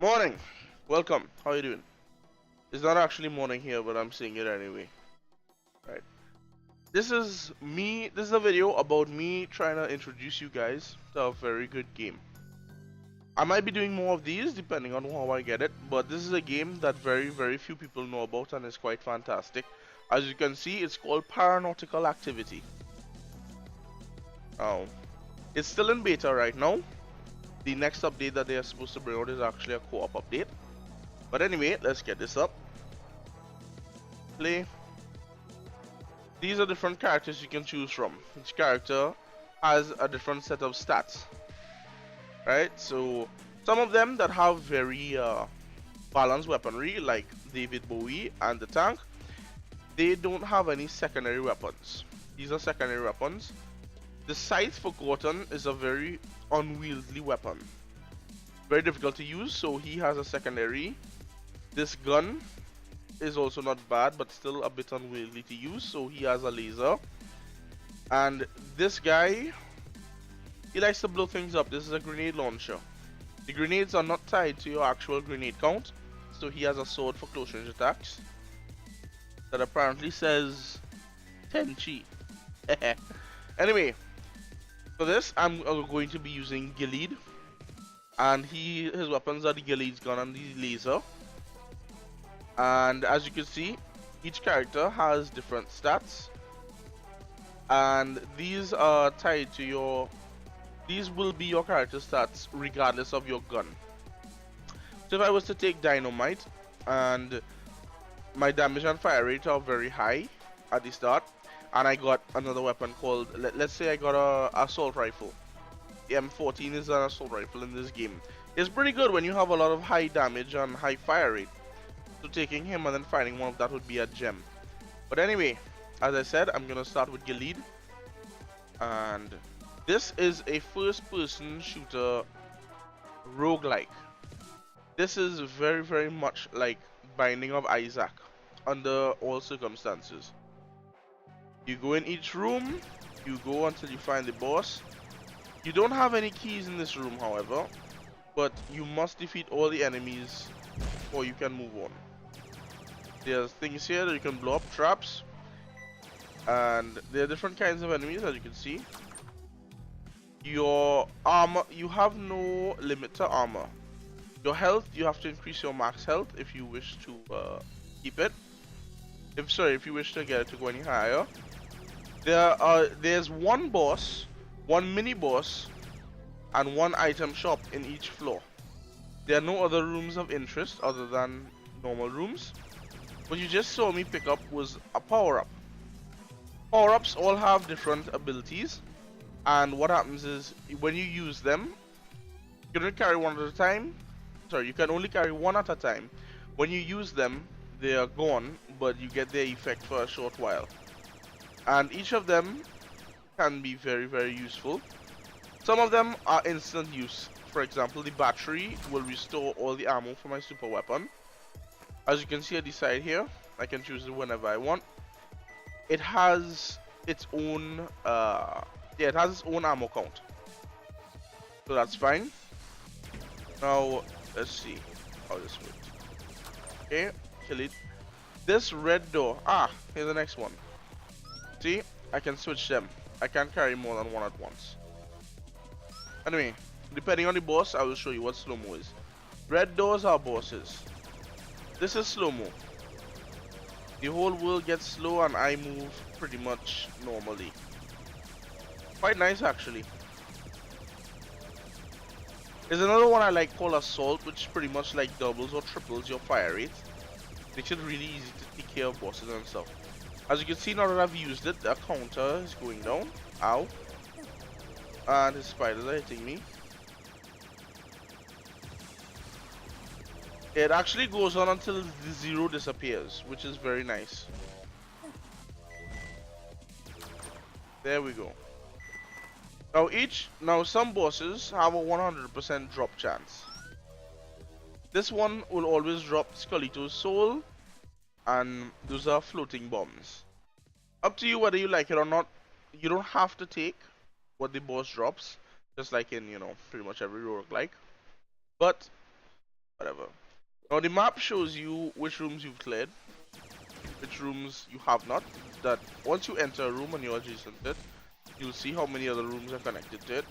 Morning! Welcome. How you doing? It's not actually morning here, but I'm saying it anyway. Right. This is a video about me trying to introduce you guys to a very good game. I might be doing more of these depending on how I get it, but this is a game that very few people know about and is quite fantastic. As you can see, it's called Paranautical Activity. Oh. It's still in beta right now. The next update that they are supposed to bring out is actually a co-op update. But anyway, let's get this up. Play. These are different characters you can choose from. Each character has a different set of stats. Right? So, some of them that have very balanced weaponry, like David Bowie and the tank, they don't have any secondary weapons. These are secondary weapons. The Scythe Forgotten is a very unwieldy weapon. Very difficult to use, so he has a secondary. This gun is also not bad, but still a bit unwieldy to use, so he has a laser. And this guy, he likes to blow things up. This is a grenade launcher. The grenades are not tied to your actual grenade count, so he has a sword for close range attacks that apparently says 10 chi. Anyway, for this I'm going to be using Gilead, and his weapons are the Gilead's gun and the laser. And as you can see, each character has different stats, and these are tied to your, these will be your character stats regardless of your gun. So if I was to take Dynamite, and my damage and fire rate are very high at the start, and I got another weapon called, let's say I got a assault rifle. The M14 is an assault rifle in this game. It's pretty good when you have a lot of high damage and high fire rate. So taking him and then finding one of that would be a gem. But anyway, as I said, I'm gonna start with Gilead, and this is a first-person shooter roguelike. This is very much like Binding of Isaac under all circumstances. You go in each room, you go until you find the boss. You don't have any keys in this room, however, but you must defeat all the enemies or you can move on. There's things here that you can blow up, traps, and there are different kinds of enemies as you can see. Your armor, you have no limit to armor. Your health, you have to increase your max health if you wish to keep it. If you wish to get it to go any higher. There's one boss, one mini boss, and one item shop in each floor. There are no other rooms of interest other than normal rooms. What you just saw me pick up was a power-up. Power-ups all have different abilities, and what happens is when you use them, you can carry one at a time. Sorry, you can only carry one at a time. When you use them, they are gone, but you get their effect for a short while. And each of them can be very useful. Some of them are instant use. For example, the battery will restore all the ammo for my super weapon. As you can see at the side here, I can choose it whenever I want. It has its own it has its own ammo count, so that's fine. Now let's see how this works. Okay, kill it. This red door, here's the next one. See, I can switch them. I can't carry more than one at once. Anyway, depending on the boss, I will show you what slow-mo is. Red doors are bosses. This is slow-mo. The whole world gets slow and I move pretty much normally. Quite nice actually. There's another one I like called Assault, which pretty much like doubles or triples your fire rate. Makes it really easy to take care of bosses and stuff. As you can see, now that I've used it, the counter is going down. Ow. And his spiders are hitting me. It actually goes on until the zero disappears, which is very nice. There we go. Now some bosses have a 100% drop chance. This one will always drop Skeleto's soul, and those are floating bombs. Up to you whether you like it or not. You don't have to take what the boss drops, just like in, pretty much every roguelike. But whatever. Now the map shows you which rooms you've cleared, which rooms you have not. That once you enter a room and you're adjacent to it, you'll see how many other rooms are connected to it.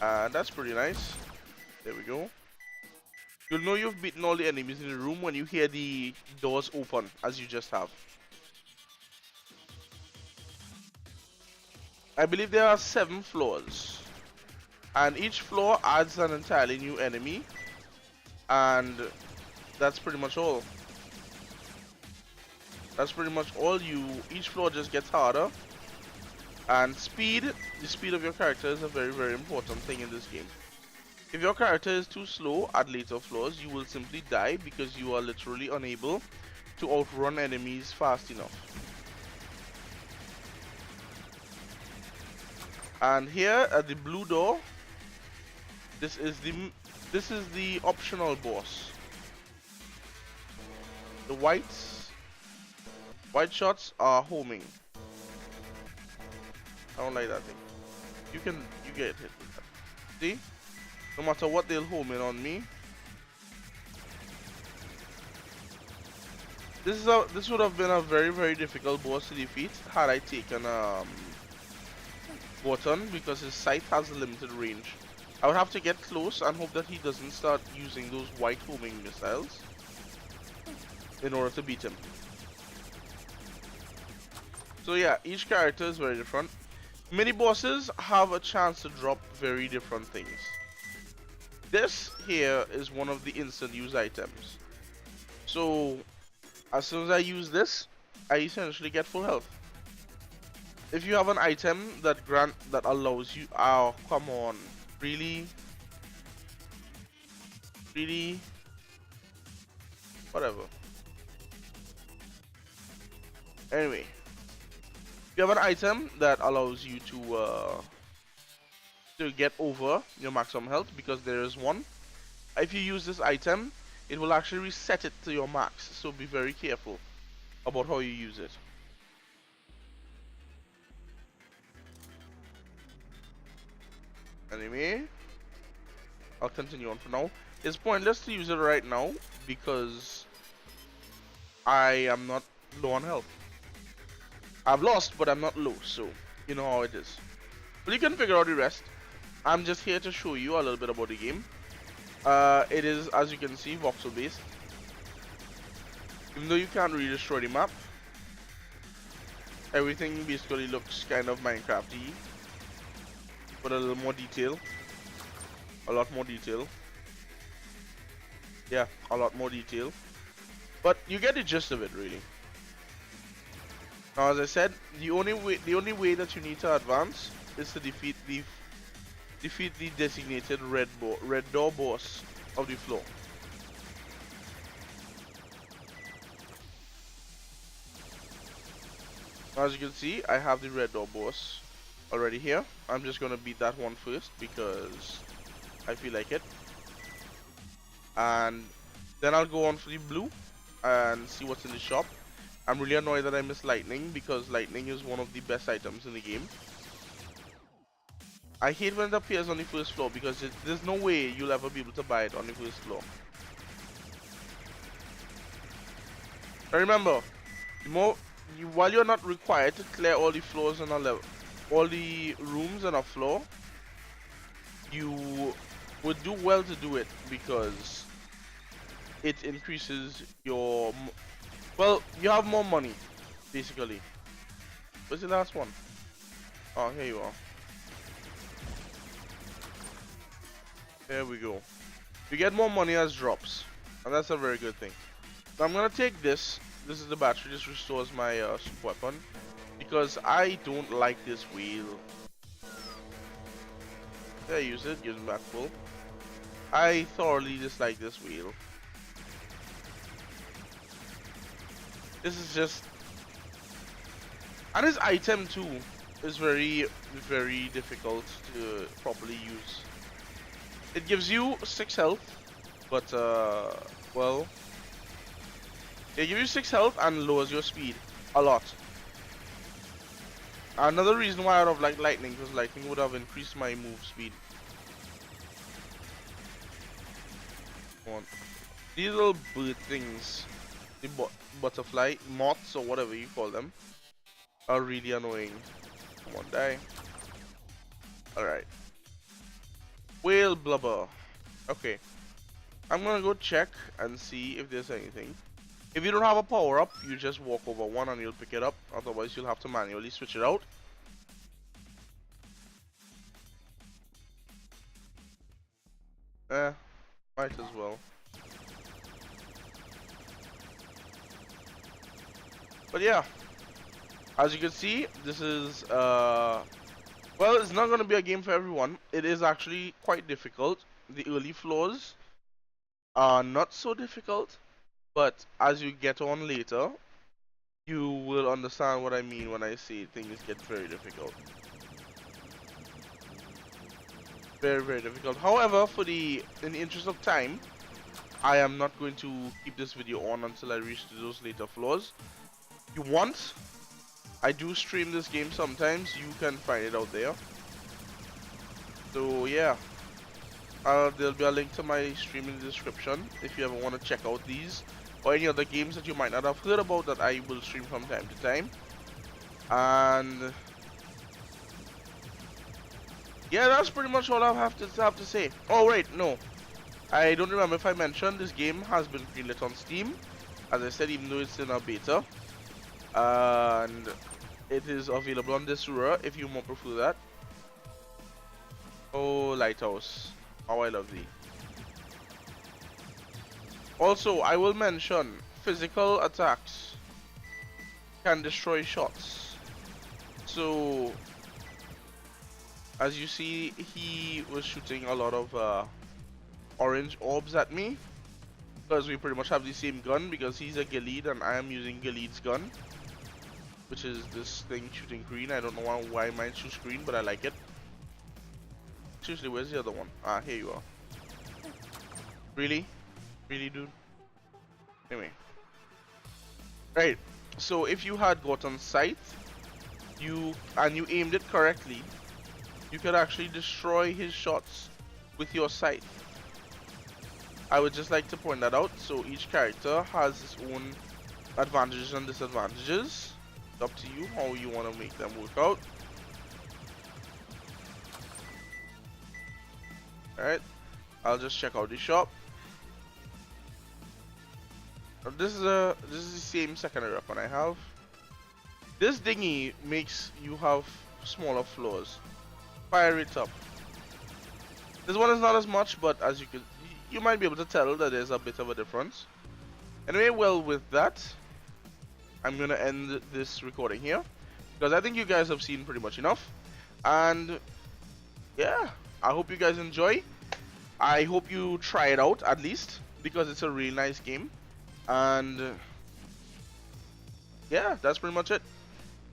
And that's pretty nice. There we go. You'll know you've beaten all the enemies in the room when you hear the doors open, as you just have. I believe there are 7 floors, and each floor adds an entirely new enemy, and that's pretty much all. That's pretty much all. Each floor just gets harder, and the speed of your character is a very, very important thing in this game. If your character is too slow at later floors, you will simply die because you are literally unable to outrun enemies fast enough. And here at the blue door, this is the optional boss. The white shots are homing. I don't like that thing. You get hit with that. See? No matter what, they'll home in on me. This would have been a very, very difficult boss to defeat had I taken Button, because his sight has a limited range. I would have to get close and hope that he doesn't start using those white homing missiles in order to beat him. So yeah, each character is very different. Mini bosses have a chance to drop very different things. This here is one of the instant use items. So as soon as I use this, I essentially get full health. If you have an item that allows you, oh come on, really, whatever. Anyway, if you have an item that allows you to get over your maximum health, because there is one. If you use this item, it will actually reset it to your max, so be very careful about how you use it. Anyway, I'll continue on for now. It's pointless to use it right now because I am not low on health. I've lost, but I'm not low, so you know how it is. But you can figure out the rest. I'm just here to show you a little bit about the game. It is, as you can see, voxel based. Even though you can't really destroy the map, everything basically looks kind of Minecraft-y, with a little more detail. A lot more detail. Yeah, a lot more detail. But you get the gist of it, really. Now, as I said, the only way that you need to advance is to defeat the designated red door boss of the floor. As you can see, I have the red door boss already here. I'm just gonna beat that one first because I feel like it, and then I'll go on for the blue and see what's in the shop. I'm really annoyed that I missed lightning because lightning is one of the best items in the game. I hate when it appears on the first floor because there's no way you'll ever be able to buy it on the first floor. But remember, while you're not required to clear all the floors on a level, all the rooms on a floor, you would do well to do it because it increases your, well, you have more money, basically. Where's the last one? Oh, here you are. There we go. You get more money as drops, and that's a very good thing. Now I'm gonna take this. This is the battery. This restores my super weapon because I don't like this wheel. There, I use it. Gives me back full. I thoroughly dislike this wheel. This is just, and this item too is very, very difficult to properly use. It gives you 6 health, but well, it gives you 6 health and lowers your speed a lot. Another reason why I would have liked lightning, because lightning would have increased my move speed. on. These little bird things, the butterfly, moths or whatever you call them, are really annoying. Come on, die. Alright. Whale blubber. Okay. I'm gonna go check and see if there's anything. If you don't have a power up, you just walk over one and you'll pick it up. Otherwise, you'll have to manually switch it out. Might as well. But yeah, as you can see, this is well, it's not gonna be a game for everyone. It is actually quite difficult. The early floors are not so difficult, but as you get on later, you will understand what I mean when I say things get very difficult. Very, very difficult. However, in the interest of time, I am not going to keep this video on until I reach to those later floors. You want, I do stream this game sometimes. You can find it out there. So yeah, there'll be a link to my stream in the description if you ever want to check out these or any other games that you might not have heard about that I will stream from time to time. And yeah, that's pretty much all I have to say. Oh wait, no, I don't remember if I mentioned this game has been greenlit on Steam, as I said, even though it's in a beta, and it is available on Desura if you more prefer that. Oh, Lighthouse, how I love thee. Also, I will mention physical attacks can destroy shots. So, as you see, he was shooting a lot of orange orbs at me because we pretty much have the same gun, because he's a Gilead and I am using Gilead's gun, which is this thing shooting green. I don't know why mine shoots green, but I like it. Seriously, where's the other one? Ah, here you are. Really? Really, dude? Anyway. Right, so if you had gotten sight, you aimed it correctly, you could actually destroy his shots with your sight. I would just like to point that out. So each character has its own advantages and disadvantages. It's up to you how you want to make them work out. Alright, I'll just check out the shop. This is the same secondary weapon I have. This dinghy makes you have smaller floors. Fire it up. This one is not as much, but as you might be able to tell that there's a bit of a difference. Anyway, well, with that, I'm gonna end this recording here, because I think you guys have seen pretty much enough. And yeah, I hope you guys enjoy. I hope you try it out at least, because it's a really nice game. And yeah, that's pretty much it.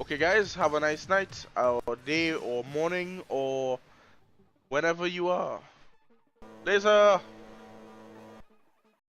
Okay guys, have a nice night or day or morning or whenever you are. Later.